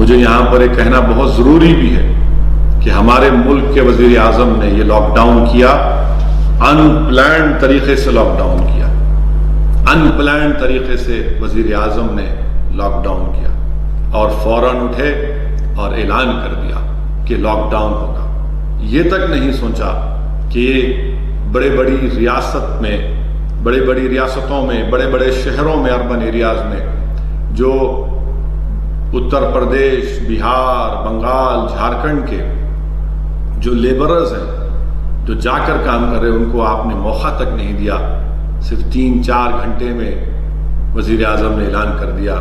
مجھے یہاں پر یہ کہنا بہت ضروری بھی ہے کہ ہمارے ملک کے وزیر اعظم نے یہ لاک ڈاؤن کیا، ان پلانڈ طریقے سے لاک ڈاؤن کیا، ان پلانڈ طریقے سے وزیر اعظم نے لاک ڈاؤن کیا اور فوراً اٹھے اور اعلان کر دیا کہ لاک ڈاؤن ہوگا۔ یہ تک نہیں سوچا کہ بڑے بڑی ریاست میں، بڑے بڑی ریاستوں میں، بڑے بڑے شہروں میں، اربن ایریاز میں جو اتر پردیش، بہار، بنگال، جھارکھنڈ کے جو لیبررز ہیں، جو جا کر کام کر رہے ہیں، ان کو آپ نے موقع تک نہیں دیا۔ صرف 3-4 گھنٹے میں وزیر اعظم نے اعلان کر دیا۔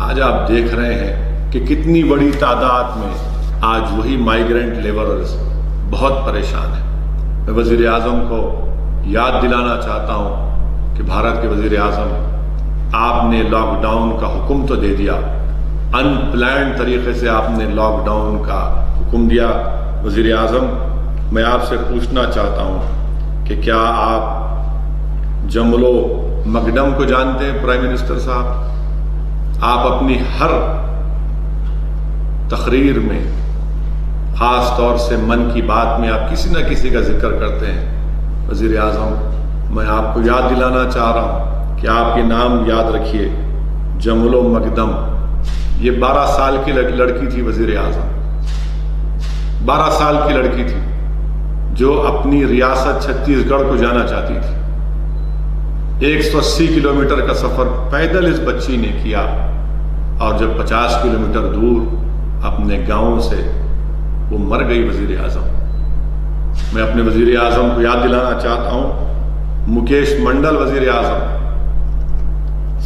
آج آپ دیکھ رہے ہیں کہ کتنی بڑی تعداد میں آج وہی مائیگرنٹ لیبررز بہت پریشان ہیں۔ میں وزیر اعظم کو یاد دلانا چاہتا ہوں کہ بھارت کے وزیر اعظم، آپ نے لاک ڈاؤن کا حکم تو دے دیا، ان پلانڈ طریقے سے آپ نے لاک ڈاؤن کا حکم دیا۔ وزیر اعظم، میں آپ سے پوچھنا چاہتا ہوں کہ کیا آپ جملو مگڈم کو جانتے ہیں؟ پرائم منسٹر صاحب، آپ اپنی ہر تقریر میں، خاص طور سے من کی بات میں، آپ کسی نہ کسی کا ذکر کرتے ہیں۔ وزیر اعظم، میں آپ کو یاد دلانا چاہ رہا ہوں کہ آپ یہ نام یاد رکھیے، جملو مگدم۔ یہ 12 سال کی لڑکی تھی وزیر اعظم، 12 سال کی لڑکی تھی جو اپنی ریاست چھتیس گڑھ کو جانا چاہتی تھی۔ 180 کلومیٹر کا سفر پیدل اس بچی نے کیا، اور جب 50 کلومیٹر دور اپنے گاؤں سے وہ مر گئی وزیر اعظم۔ میں اپنے وزیر اعظم کو یاد دلانا چاہتا ہوں، مکیش منڈل وزیر اعظم،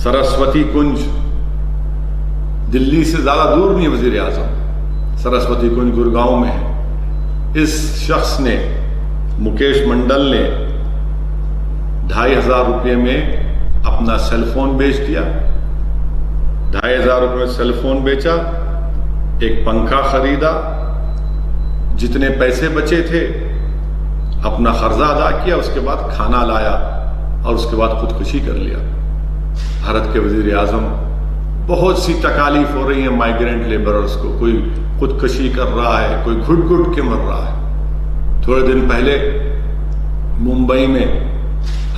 سرسوتی کنج دلی سے زیادہ دور نہیں وزیر اعظم، سرسوتی کنج گڑگاؤں میں ہے۔ اس شخص نے، مکیش منڈل نے 2500 روپے میں اپنا سیل فون بیچ دیا، 2500 روپے میں سیل فون بیچا، ایک پنکھا خریدا، جتنے پیسے بچے تھے اپنا قرضہ ادا کیا، اس کے بعد کھانا لایا اور اس کے بعد خودکشی کر لیا۔ بھارت کے وزیر اعظم، بہت سی تکالیف ہو رہی ہیں مائیگرنٹ لیبررز کو، کوئی خودکشی کر رہا ہے، کوئی گھٹ گھٹ کے مر رہا ہے۔ تھوڑے دن پہلے ممبئی میں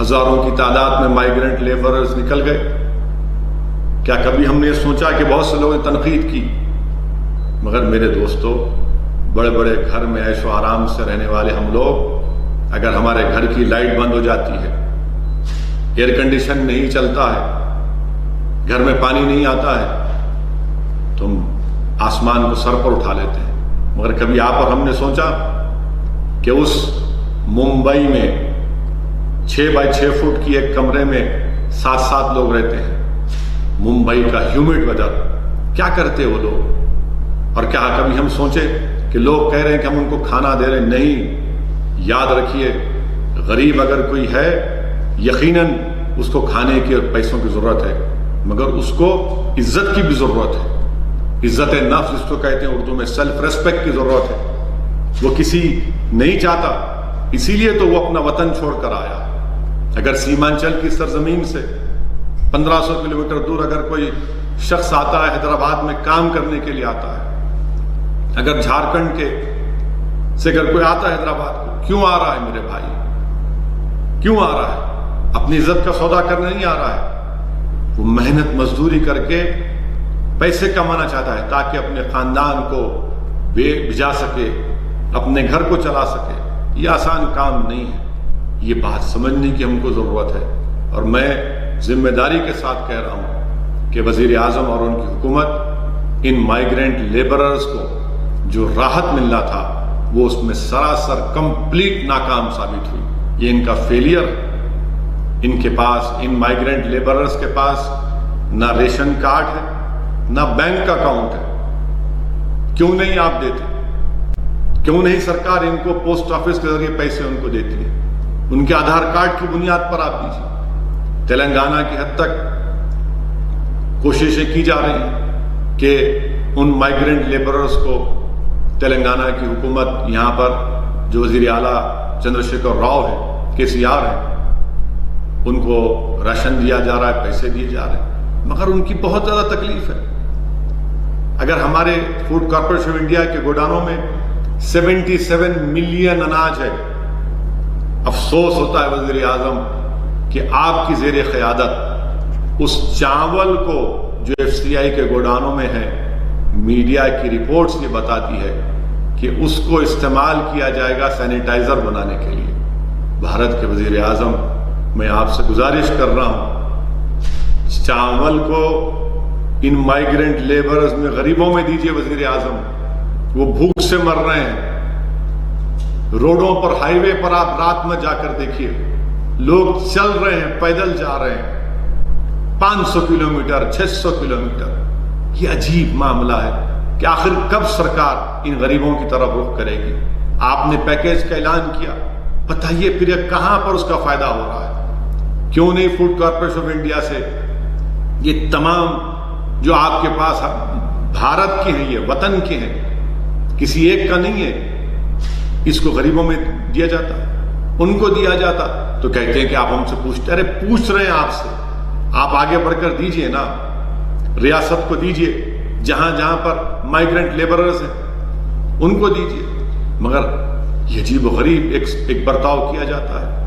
ہزاروں کی تعداد میں مائیگرنٹ لیبررز نکل گئے۔ کیا کبھی ہم نے سوچا کہ بہت سے لوگوں نے تنقید کی، مگر میرے دوستو، بڑے بڑے گھر میں عیش و آرام سے رہنے والے ہم لوگ، اگر ہمارے گھر کی لائٹ بند ہو جاتی ہے، ایئر کنڈیشن نہیں چلتا ہے، گھر میں پانی نہیں آتا ہے، تو ہم آسمان کو سر پر اٹھا لیتے ہیں۔ مگر کبھی آپ اور ہم نے سوچا کہ اس ممبئی میں 6 بائی 6 فٹ کی ایک کمرے میں 7 لوگ رہتے ہیں، ممبئی کا ہیومڈ ویدر، کیا کرتے وہ لوگ؟ اور کیا کبھی ہم سوچے کہ لوگ کہہ رہے ہیں کہ ہم ان کو کھانا دے رہے ہیں؟ نہیں، یاد رکھیے، غریب اگر کوئی ہے، یقیناً اس کو کھانے کی اور پیسوں کی ضرورت ہے، مگر اس کو عزت کی بھی ضرورت ہے۔ عزت نفس جس کو کہتے ہیں اردو میں، سیلف ریسپیکٹ کی ضرورت ہے۔ وہ کسی نہیں چاہتا، اسی لیے تو وہ اپنا وطن چھوڑ کر آیا۔ اگر سیمانچل کی سرزمین سے 1500 کلومیٹر دور اگر کوئی شخص آتا ہے، حیدرآباد میں کام کرنے کے لیے آتا ہے، اگر جھارکھنڈ کے سے اگر کوئی آتا ہے حیدرآباد کو، کیوں آ رہا ہے میرے بھائی؟ کیوں آ رہا ہے؟ اپنی عزت کا سودا کرنے نہیں آ رہا ہے، وہ محنت مزدوری کر کے پیسے کمانا چاہتا ہے تاکہ اپنے خاندان کو بھیجا سکے، اپنے گھر کو چلا سکے۔ یہ آسان کام نہیں ہے، یہ بات سمجھنے کی ہم کو ضرورت ہے۔ اور میں ذمہ داری کے ساتھ کہہ رہا ہوں کہ وزیر اعظم اور ان کی حکومت ان مائیگرنٹ لیبررز کو جو راحت ملنا تھا، وہ اس میں سراسر کمپلیٹ ناکام ثابت ہوئی۔ یہ ان کا فیلئر، ان کے پاس، ان مائیگرنٹ لیبررز کے پاس نہ ریشن کارڈ ہے، نہ بینک کا اکاؤنٹ ہے۔ کیوں نہیں آپ دیتے؟ کیوں نہیں سرکار ان کو پوسٹ آفس کے ذریعے پیسے ان کو دیتی ہے؟ ان کے آدھار کارڈ کی بنیاد پر آپ دیجیے۔ تلنگانہ کی حد تک کوششیں کی جا رہی ہیں کہ ان مائیگرنٹ لیبررز کو تلنگانہ کی حکومت، یہاں پر جو وزیر اعلیٰ چندر شیکھر راؤ ہے، KCR ہے، ان کو راشن دیا جا رہا ہے، پیسے دیے جا رہے ہیں، مگر ان کی بہت زیادہ تکلیف ہے۔ اگر ہمارے فوڈ کارپوریشن آف انڈیا کے گودانوں میں 77 ملین اناج ہے، افسوس ہوتا ہے وزیر اعظم کہ آپ کی زیر قیادت اس چاول کو جو FCI کے گودانوں میں ہے، میڈیا کی رپورٹس یہ بتاتی ہے کہ اس کو استعمال کیا جائے گا سینیٹائزر بنانے کے لیے۔ بھارت کے وزیر اعظم، میں آپ سے گزارش کر رہا ہوں، چاول کو ان مائیگرنٹ لیبرز میں، غریبوں میں دیجئے وزیر اعظم، وہ بھوک سے مر رہے ہیں۔ روڈوں پر، ہائی وے پر آپ رات میں جا کر دیکھیے، لوگ چل رہے ہیں، پیدل جا رہے ہیں 500 کلومیٹر 600 کلومیٹر۔ یہ عجیب معاملہ ہے کہ آخر کب سرکار ان غریبوں کی طرف رخ کرے گی؟ آپ نے پیکیج کا اعلان کیا، بتائیے پھر کہاں پر اس کا فائدہ ہو رہا ہے؟ کیوں نہیں فوڈ کارپوریشن آف انڈیا سے یہ تمام جو آپ کے پاس بھارت کے ہیں، یہ وطن کے ہیں، کسی ایک کا نہیں ہے، اس کو غریبوں میں دیا جاتا، ان کو دیا جاتا؟ تو کہتے ہیں کہ آپ ہم سے پوچھتے، ارے پوچھ رہے ہیں آپ سے، آپ آگے بڑھ کر دیجئے نا، ریاست کو دیجئے، جہاں جہاں پر مائیگرنٹ لیبررز ہیں ان کو دیجئے، مگر یہ عجیب و غریب ایک برتاؤ کیا جاتا ہے۔